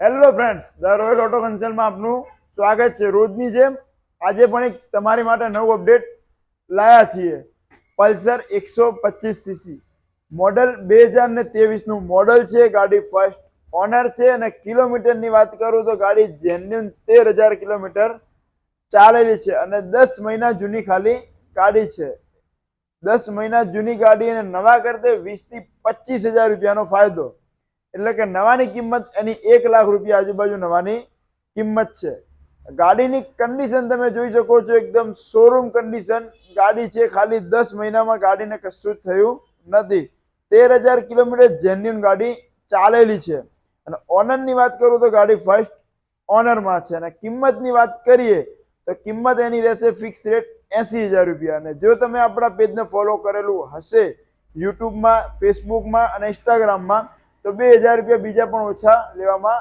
Hello friends, the royal auto કન્સલ્ટમાં આપનું સ્વાગત છે। રોજની જેમ આજે પણ એક તમારી માટે નવું અપડેટ લાયા છીએ। પલ્સર 125 સીસી મોડલ 2023 નું મોડલ છે। ગાડી ફર્સ્ટ ઓનર છે અને કિલોમીટરની વાત કરું તો ગાડી જેન્યુન 13,000 કિલોમીટર ચાલેલી છે અને 10 મહિના જૂની ખાલી ગાડી છે। 10 મહિના જૂની ગાડી અને નવા કરતે 20 થી 25,000 રૂપિયાનો ફાયદો, એટલે કે નવાની કિંમત એની 1 લાખ રૂપિયા આજુબાજુ નવાની કિંમત છે। ગાડીની કન્ડિશન તમે જોઈ શકો છો, એકદમ શોરૂમ કન્ડિશન ગાડી છે। ખાલી 10 મહિનામાં ગાડીને કશું જ થયું નથી। 13,000 કિલોમીટર જેન્યુન ગાડી ચાલેલી છે અને ઓનરની વાત કરું તો ગાડી ફર્સ્ટ ઓનરમાં છે અને કિંમતની વાત કરીએ તો કિંમત એની રહેશે ફિક્સ રેટ 80,000 રૂપિયા। અને જો તમે આપણા પેજને ફોલો કરેલું હશે યુટ્યુબમાં, ફેસબુકમાં અને ઇન્સ્ટાગ્રામમાં તો 2,000 રૂપિયા બીજા પણ ઓછા લેવામાં